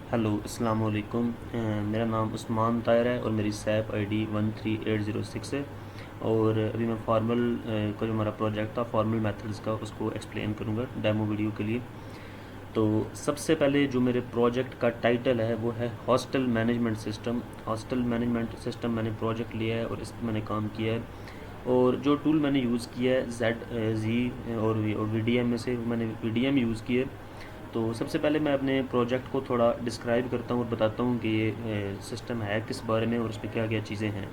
Hello अस्सलाम वालेकुम। मेरा नाम उस्मान ताहिर है और मेरी सैप आईडी 13806 है। और अभी मैं फॉर्मल का जो हमारा प्रोजेक्ट था फॉर्मल मेथड्स का उसको एक्सप्लेन करूँगा डेमो वीडियो के लिए। तो सबसे पहले जो मेरे प्रोजेक्ट का टाइटल है वो है hostel management system. Hostel management system मैंने प्रोजेक्ट लिया है और इस पर मैंने काम किया है। और जो टूल मैंने यूज़ किया है ZZ और VDM में से मैंने VDM यूज़ किया है। तो सबसे पहले मैं अपने प्रोजेक्ट को थोड़ा डिस्क्राइब करता हूँ और बताता हूँ कि ये सिस्टम है किस बारे में और उसमें क्या क्या चीज़ें हैं।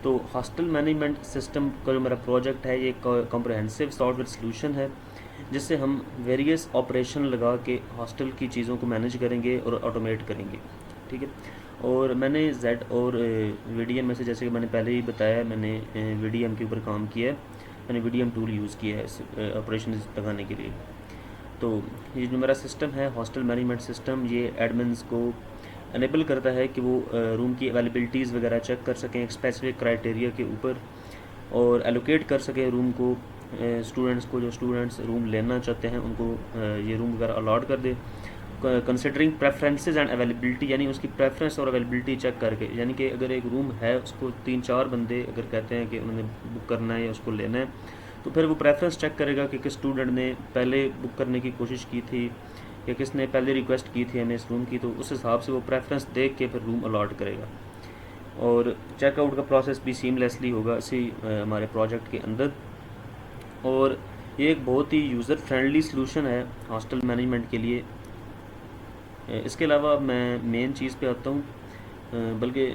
तो हॉस्टल मैनेजमेंट सिस्टम का जो मेरा प्रोजेक्ट है ये कॉम्प्रहेंसिव सॉफ्टवेयर सॉल्यूशन है जिससे हम वेरियस ऑपरेशन लगा के हॉस्टल की चीज़ों को मैनेज करेंगे और ऑटोमेट करेंगे। ठीक है। और मैंने जेड और VDM में से, जैसे कि मैंने पहले ही बताया, मैंने VDM के ऊपर काम किया है। मैंने VDM टूल यूज़ किया है इस ऑपरेशन लगाने के लिए। तो ये जो मेरा सिस्टम है हॉस्टल मैनेजमेंट सिस्टम, ये एडमिन्स को अनेबल करता है कि वो रूम की अवेलेबिलिटीज़ वगैरह चेक कर सकें एक स्पेसिफिक क्राइटेरिया के ऊपर और एलोकेट कर सकें रूम को स्टूडेंट्स को। जो स्टूडेंट्स रूम लेना चाहते हैं उनको ये रूम वगैरह अलॉट कर दे कंसिडरिंग प्रेफरेंसेस एंड अवेलेबिलिटी, यानी उसकी प्रेफरेंस और अवेलेबिलिटी चेक करके। यानी कि अगर एक रूम है उसको 3-4 बंदे अगर कहते हैं कि उन्होंने बुक करना है या उसको लेना है, तो फिर वो प्रेफरेंस चेक करेगा कि किस स्टूडेंट ने पहले बुक करने की कोशिश की थी या किसने पहले रिक्वेस्ट की थी हमें इस रूम की। तो उस हिसाब से वो प्रेफरेंस देख के फिर रूम अलॉट करेगा। और चेकआउट का प्रोसेस भी सीमलेसली होगा इसी हमारे प्रोजेक्ट के अंदर। और ये एक बहुत ही यूज़र फ्रेंडली सलूशन है हॉस्टल मैनेजमेंट के लिए। इसके अलावा मैं मेन चीज़ पे आता हूँ, बल्कि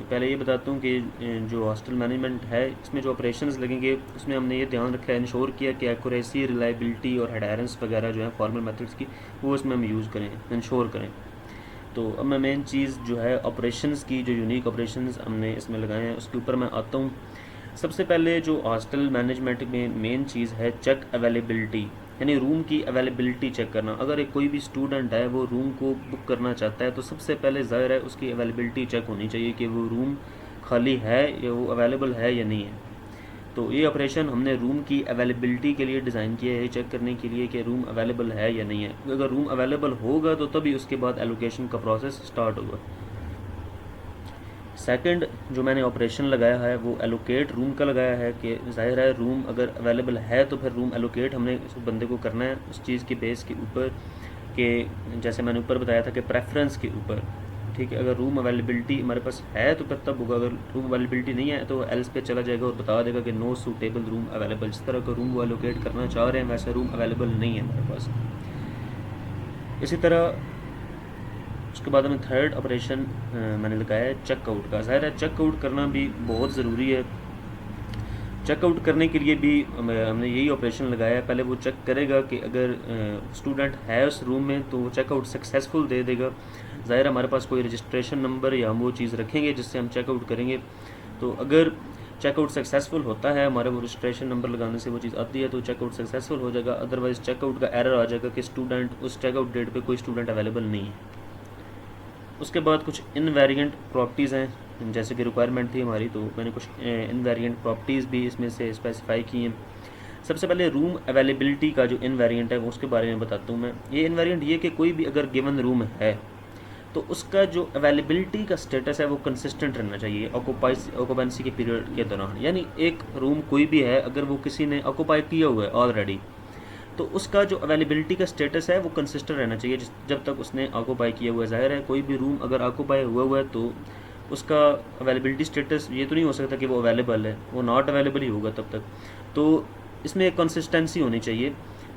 पहले ये बताता हूँ कि जो हॉस्टल मैनेजमेंट है इसमें जो ऑपरेशंस लगेंगे उसमें हमने ये ध्यान रखा है, इंश्योर किया कि एक्यूरेसी, रिलायबिलिटी और एडहेरेंस वगैरह जो है फॉर्मल मेथड्स की वो इसमें हम यूज़ करें, इंश्योर करें। तो अब मैं मेन चीज़ जो है ऑपरेशंस की, जो यूनिक ऑपरेशंस हमने इसमें लगाए हैं उसके ऊपर मैं आता हूँ। सबसे पहले जो हॉस्टल मैनेजमेंट में मेन चीज़ है चेक अवेलेबिलिटी, यानी रूम की अवेलेबिलिटी चेक करना। अगर एक कोई भी स्टूडेंट है वो रूम को बुक करना चाहता है तो सबसे पहले ज़ाहिर है उसकी अवेलेबिलिटी चेक होनी चाहिए कि वो रूम खाली है या वो अवेलेबल है या नहीं है। तो ये ऑपरेशन हमने रूम की अवेलेबिलिटी के लिए डिज़ाइन किया है, चेक करने के लिए कि रूम अवेलेबल है या नहीं है। अगर रूम अवेलेबल होगा तो तभी उसके बाद एलोकेशन का प्रोसेस स्टार्ट होगा। सेकंड जो मैंने ऑपरेशन लगाया है वो एलोकेट रूम का लगाया है कि ज़ाहिर है रूम अगर अवेलेबल है तो फिर रूम एलोकेट हमने उस बंदे को करना है उस चीज़ के बेस के ऊपर कि जैसे मैंने ऊपर बताया था कि प्रेफरेंस के ऊपर। ठीक है। अगर रूम अवेलेबिलिटी हमारे पास है तो फिर तब होगा, अगर रूम अवेलेबिलिटी नहीं है तो एल्स पे चला जाएगा और बता देगा कि नो सूटेबल रूम अवेलेबल। जिस तरह का रूम वो एलोकेट करना चाह रहे हैं वैसा रूम अवेलेबल नहीं है हमारे पास। इसी तरह उसके बाद में थर्ड ऑपरेशन मैंने लगाया है चेकआउट का। ज़ाहिर है चेकआउट करना भी बहुत ज़रूरी है। चेकआउट करने के लिए भी हमने यही ऑपरेशन लगाया है। पहले वो चेक करेगा कि अगर स्टूडेंट है उस रूम में तो वो चेकआउट सक्सेसफुल दे देगा। ज़ाहिर हमारे पास कोई रजिस्ट्रेशन नंबर या हम वो चीज़ रखेंगे जिससे हम चेकआउट करेंगे। तो अगर चेकआउट सक्सेसफुल होता है, हमारे वो रजिस्ट्रेशन नंबर लगाने से वो चीज़ आती है तो चेकआउट सक्सेसफुल हो जाएगा। अदरवाइज़ चेकआउट का एरर आ जाएगा कि स्टूडेंट उस चेकआउट डेट पे कोई स्टूडेंट अवेलेबल नहीं है। उसके बाद कुछ इनवेरिएंट प्रॉपर्टीज़ हैं, जैसे कि रिक्वायरमेंट थी हमारी तो मैंने कुछ इनवेरिएंट प्रॉपर्टीज़ भी इसमें से स्पेसिफाई की हैं। सबसे पहले रूम अवेलेबिलिटी का जो इनवेरिएंट है वो उसके बारे में बताता हूँ मैं। ये इनवेरिएंट ये कि कोई भी अगर गिवन रूम है तो उसका जो अवेलेबिलिटी का स्टेटस है वो कंसिस्टेंट रहना चाहिए ऑक्यूपेंसी के पीरियड के दौरान। यानी एक रूम कोई भी है अगर वो किसी ने ऑक्यूपाई किया हुआ है ऑलरेडी तो उसका जो अवेलेबिलिटी का स्टेटस है वो कंसिस्टेंट रहना चाहिए जब तक उसने ऑक्यूपाई किया हुआ है। ज़ाहिर है कोई भी रूम अगर ऑक्यूपाई हुआ है तो उसका अवेलेबिलिटी स्टेटस ये तो नहीं हो सकता कि वो अवेलेबल है, वो नॉट अवेलेबल ही होगा तब तक। तो इसमें एक कंसिस्टेंसी होनी चाहिए।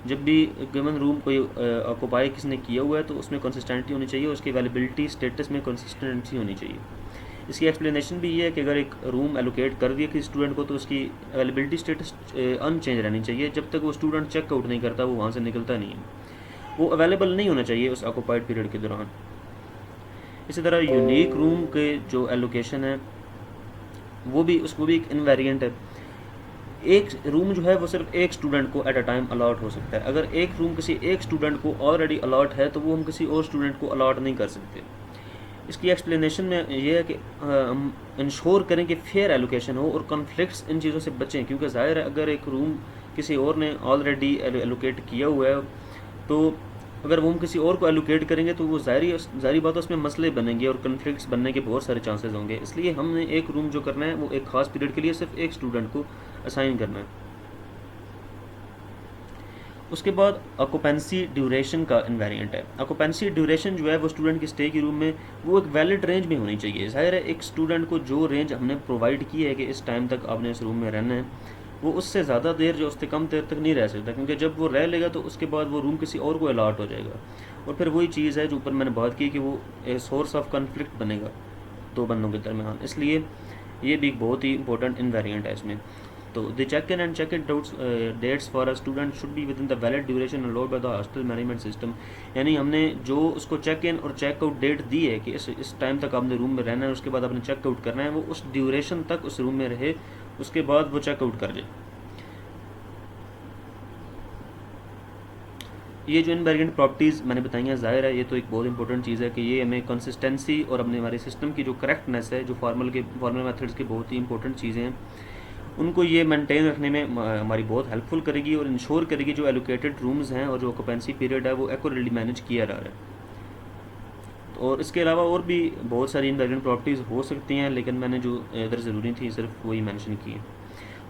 जब भी गिवन रूम कोई ऑक्यूपाई किसने किया हुआ है तो उसमें कंसिस्टेंटी होनी चाहिए, उसकी अवेलेबिलिटी स्टेटस में कंसिस्टेंसी होनी चाहिए। इसकी एक्सप्लेनेशन भी ये है कि अगर एक रूम एलोकेट कर दिया किसी स्टूडेंट को तो उसकी अवेलेबिलिटी स्टेटस अनचेंज रहनी चाहिए। जब तक वो स्टूडेंट चेकआउट नहीं करता वो वहाँ से निकलता नहीं है, वो अवेलेबल नहीं होना चाहिए उस ऑक्यूपाइड पीरियड के दौरान। इसी तरह यूनिक रूम के जो एलोकेशन है वो भी एक इनवेरिएंट है। एक रूम जो है वो सिर्फ एक स्टूडेंट को एट अ टाइम अलॉट हो सकता है। अगर एक रूम किसी एक स्टूडेंट को ऑलरेडी अलॉट है तो वो हम किसी और स्टूडेंट को अलॉट नहीं कर सकते। इसकी एक्सप्लेनेशन में ये है कि हम इंश्योर करें कि फेयर एलोकेशन हो और कॉन्फ्लिक्ट्स इन चीज़ों से बचें, क्योंकि ज़ाहिर है अगर एक रूम किसी और ने ऑलरेडी एलोकेट किया हुआ है तो अगर वो हम किसी और को एलोकेट करेंगे तो वो ज़ाहिरी बात है उसमें मसले बनेंगे और कन्फ्लिक्ट्स बनने के बहुत सारे चांसेस होंगे। इसलिए हमने एक रूम जो करना है वो एक ख़ास पीरियड के लिए सिर्फ एक स्टूडेंट को असाइन करना है। उसके बाद ऑक्यूपेंसी ड्यूरेशन का इन्वेरिएंट है। ऑक्यूपेंसी ड्यूरेशन जो है वो स्टूडेंट की स्टे की रूम में वो एक वैलिड रेंज में होनी चाहिए। ज़ाहिर है एक स्टूडेंट को जो रेंज हमने प्रोवाइड की है कि इस टाइम तक आपने इस रूम में रहना है, वो उससे ज़्यादा देर जो उससे कम देर तक नहीं रह सकता, क्योंकि जब वो रह लेगा तो उसके बाद वो रूम किसी और को अलाट हो जाएगा और फिर वही चीज़ है जो ऊपर मैंने बात की कि वो सोर्स ऑफ कन्फ्लिक्ट बनेगा दो बंदों के दरमियान। इसलिए ये भी एक बहुत ही इंपॉर्टेंट इन्वेरिएंट है इसमें। तो the check in and check in dates for a student should be within the valid duration allowed by the hostel management system. यानी हमने जो उसको चेक इन और चेकआउट डेट दी है कि इस टाइम तक आपने रूम में रहना है, उसके बाद आपने चेकआउट करना है, वो उस ड्यूरेशन तक उस रूम में रहे, उसके बाद वो चेकआउट कर जाए। ये जो इनवेरिएंट प्रॉपर्टीज़ मैंने बताई हैं, ज़ाहिर है ये तो एक बहुत इंपॉर्टेंट चीज़ है कि ये हमें कंसिस्टेंसी और अपने हमारे सिस्टम की जो करेक्टनेस है, जो फार्मल मेथड्स की बहुत ही इंपॉर्टेंट चीज़ें हैं, उनको ये मेंटेन रखने में हमारी बहुत हेल्पफुल करेगी और इंश्योर करेगी जो एलोकेटेड रूम्स हैं और जो ऑक्यूपेंसी पीरियड है वो एक्यूरेटली मैनेज किया जा रहा है। और इसके अलावा और भी बहुत सारी इनवेरिएंट प्रॉपर्टीज़ हो सकती हैं, लेकिन मैंने जो इधर ज़रूरी थी सिर्फ वही मेंशन की है।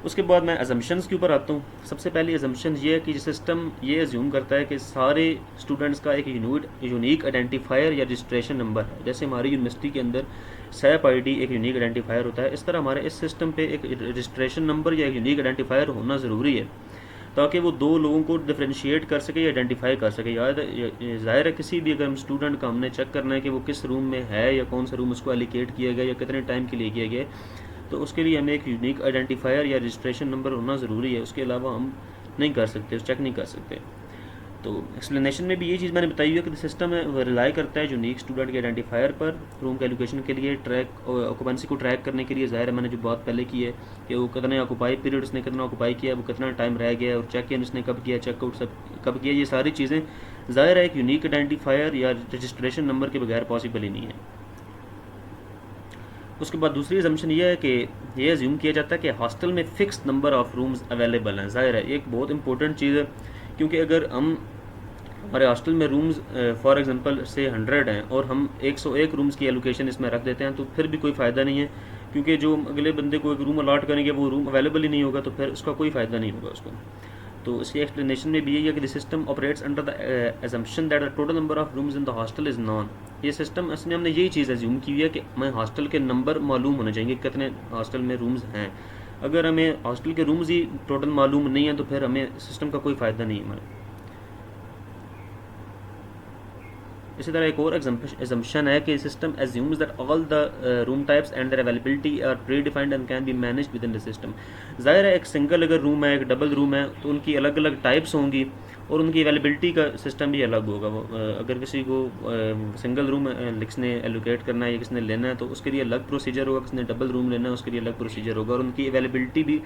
उसके बाद मैं अजम्पशंस के ऊपर आता हूँ। सबसे पहली अजम्पशन ये है कि सिस्टम ये अज्यूम करता है कि सारे स्टूडेंट्स का एक यूनिक आइडेंटिफायर या रजिस्ट्रेशन नंबर है। जैसे हमारी यूनिवर्सिटी के अंदर सैप आईडी एक यूनिक आइडेंटिफायर होता है, इस तरह हमारे इस सिस्टम पे एक रजिस्ट्रेशन नंबर या एक यूनिक आइडेंटिफायर होना ज़रूरी है ताकि वो दो लोगों को डिफ्रेंशिएट कर सके या आइडेंटिफाई कर सके। ज़ाहिर है किसी भी अगर हम स्टूडेंट का हमने चेक करना है कि वो किस रूम में है या कौन सा रूम उसको एलोकेट किया गया या कितने टाइम के लिए किया गया है, तो उसके लिए हमें एक यूनिक आइडेंटिफायर या रजिस्ट्रेशन नंबर होना ज़रूरी है। उसके अलावा हम नहीं कर सकते, चेक नहीं कर सकते। तो एक्सप्लेनेशन में भी ये चीज़ मैंने बताई है कि सिस्टम है वो रिलाई करता है यूनिक स्टूडेंट के आइडेंटिफायर पर रूम के एलोकेशन के लिए, ट्रैक ऑक्यूपेंसी को ट्रैक करने के लिए। ज़ाहिर है मैंने जो बात पहले की है कि वो कितने ऑक्यूपाई पीरियड उसने कितना ऑक्यूपाई किया, वो कितना टाइम रह गया और चेक इन उसने कब किया, चेकआउट सब कब किया, ये सारी चीज़ें ज़ाहिर है एक यूनिक आइडेंटिफायर या रजिस्ट्रेशन नंबर के बगैर पॉसिबल ही नहीं है। उसके बाद दूसरी असम्पशन ये है कि ये अज्यूम किया जाता है कि हॉस्टल में fix number of rooms available हैं। ज़ाहिर है एक बहुत इंपॉर्टेंट चीज़ है, क्योंकि अगर हम हमारे हॉस्टल में रूम्स फॉर एग्जांपल से 100 हैं और हम 101 रूम्स की एलोकेशन इसमें रख देते हैं तो फिर भी कोई फ़ायदा नहीं है, क्योंकि जो अगले बंदे को एक रूम अलाट करेंगे वो रूम अवेलेबल ही नहीं होगा, तो फिर उसका कोई फ़ायदा नहीं होगा उसको। तो इसकी एक्सप्लेनेशन में भी यही है कि the system operates under the assumption that the total number of rooms in the hostel is non. ये सिस्टम इसमें हमने यही चीज़ एज्यूम की हुई है कि हमें हॉस्टल के नंबर मालूम होने चाहिए, कितने हॉस्टल में रूम्स हैं। अगर हमें हॉस्टल के रूम्स ही टोटल मालूम नहीं है तो फिर हमें सिस्टम का कोई फ़ायदा नहीं है हमारे। इसी तरह एक और एजम्पशन है कि system assumes that all the room types and their availability are predefined and can be managed within the system. ज़ाहिर है एक सिंगल अगर रूम है, एक डबल रूम है, तो उनकी अलग अलग टाइप्स होंगी और उनकी अवेलेबिलिटी का सिस्टम भी अलग होगा। अगर किसी को सिंगल रूम किसने एलोकेट करना है या किसने लेना है तो उसके लिए अलग प्रोसीजर होगा, किसने डबल रूम लेना है उसके लिए अलग प्रोसीजर होगा, और उनकी अवेलेबिलिटी भी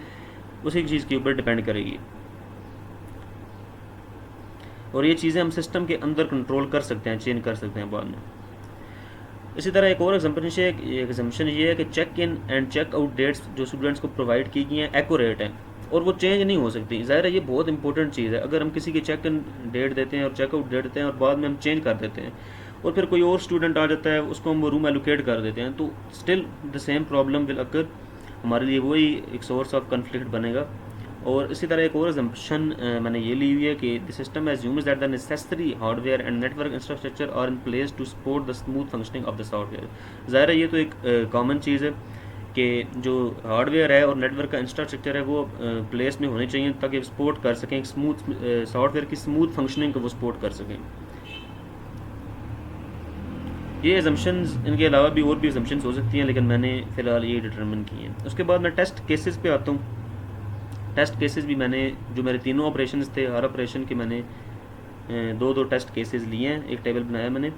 उसी चीज़ के ऊपर डिपेंड करेगी। और ये चीज़ें हम सिस्टम के अंदर कंट्रोल कर सकते हैं, चेंज कर सकते हैं बाद में। इसी तरह एक और एग्जाम्पशन ये है कि check in and check out dates जो स्टूडेंट्स को प्रोवाइड की गई हैं एक्यूरेट हैं और वो चेंज नहीं हो सकती। ज़ाहिर है ये बहुत इंपॉर्टेंट चीज़ है। अगर हम किसी की चेक इन डेट देते हैं और चेक आउट डेट देते हैं और बाद में हम चेंज कर देते हैं और फिर कोई और स्टूडेंट आ जाता है उसको हम वो रूम एलोकेट कर देते हैं, तो still the same problem will occur. हमारे लिए वही एक सोर्स ऑफ कन्फ्लिक्ट बनेगा। और इसी तरह एक और असम्पशन मैंने ये ली हुई है कि the system assumes that the necessary hardware and network infrastructure are in place to support the smooth functioning of the software. ज़ाहिर है ये तो एक कॉमन चीज़ है कि जो हार्डवेयर है और नेटवर्क का इंफ्रास्ट्रक्चर है वो प्लेस में होने चाहिए ताकि सपोर्ट कर सकें स्मूथ सॉफ्टवेयर की स्मूथ फंक्शनिंग को वो सपोर्ट कर सकें। ये असम्पशंस, इनके अलावा भी और भी असम्पशंस हो सकती हैं लेकिन मैंने फ़िलहाल ये डिटरमिन की हैं। उसके बाद मैं टेस्ट केसेस पे आता हूँ। टेस्ट केसेस भी मैंने जो मेरे तीनों ऑपरेशंस थे, हर ऑपरेशन के मैंने दो टेस्ट केसेस लिए हैं, एक टेबल बनाया मैंने।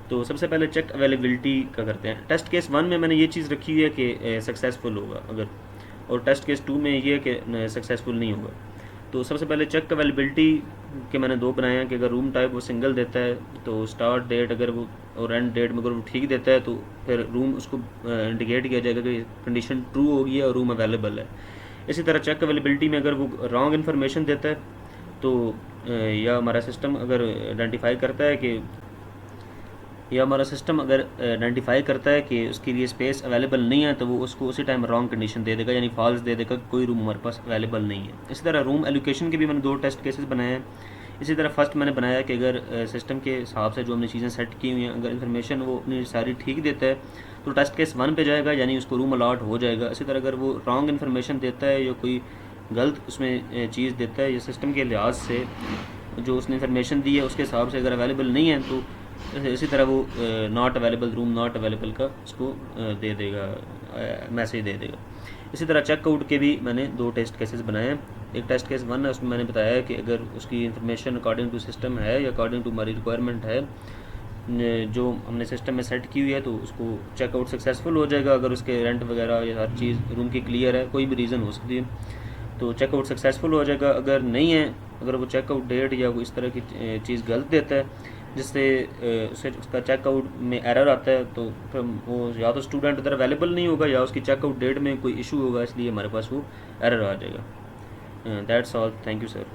तो सबसे पहले चेक अवेलेबिलिटी का करते हैं। टेस्ट केस 1 में मैंने ये चीज़ रखी हुई है कि सक्सेसफुल होगा अगर, और टेस्ट केस 2 में ये है कि सक्सेसफुल नहीं होगा। तो सबसे पहले चेक अवेलेबिलिटी के मैंने दो बनाए हैं कि अगर रूम टाइप वो सिंगल देता है तो स्टार्ट डेट अगर वो और एंड डेट में अगर वो ठीक देता है तो फिर रूम उसको इंडिकेट किया जाएगा कि कंडीशन ट्रू होगी और रूम अवेलेबल है। इसी तरह चेक अवेलेबिलिटी में अगर वो रॉन्ग इन्फॉर्मेशन देता है तो या हमारा सिस्टम अगर आइडेंटिफाई करता है कि कि उसके लिए स्पेस अवेलेबल नहीं है, तो वो उसको उसी टाइम रॉन्ग कंडीशन दे देगा, यानी फॉल्स दे देगा, कोई रूम हमारे पास अवेलेबल नहीं है। इसी तरह रूम एलोकेशन के भी मैंने 2 टेस्ट केसेस बनाए हैं। इसी तरह फर्स्ट मैंने बनाया कि अगर सिस्टम के हिसाब से जो हमने चीज़ें सेट की हुई हैं, अगर इन्फॉर्मेशन वो अपनी सारी ठीक देता है तो टेस्ट केस 1 पे जाएगा, यानी उसको रूम अलाट हो जाएगा। इसी तरह अगर वो रॉन्ग इन्फॉर्मेशन देता है या कोई गलत उसमें चीज़ देता है, या सिस्टम के लिहाज से जो उसने इन्फॉर्मेशन दी है उसके हिसाब से अगर अवेलेबल नहीं है, तो इसी तरह वो not available, room not available का उसको दे देगा, मैसेज दे देगा। इसी तरह चेकआउट के भी मैंने 2 टेस्ट केसेस बनाए हैं। एक टेस्ट केस 1 है, उसमें मैंने बताया है कि अगर उसकी इन्फॉर्मेशन अकॉर्डिंग टू सिस्टम है या अकॉर्डिंग टू हमारी रिक्वायरमेंट है जो हमने सिस्टम में सेट की हुई है, तो उसको चेकआउट सक्सेसफुल हो जाएगा। अगर उसके रेंट वगैरह या हर चीज़ रूम की क्लियर है, कोई भी रीज़न हो सकती है, तो चेकआउट सक्सेसफुल हो जाएगा। अगर नहीं है, अगर वो चेकआउट डेट या वो इस तरह की चीज़ गलत देता है जिससे उसका चेकआउट में एरर आता है, तो फिर वो या तो स्टूडेंट उधर अवेलेबल नहीं होगा या उसकी चेकआउट डेट में कोई इशू होगा, इसलिए हमारे पास वो एरर आ जाएगा। That's all, thank you sir.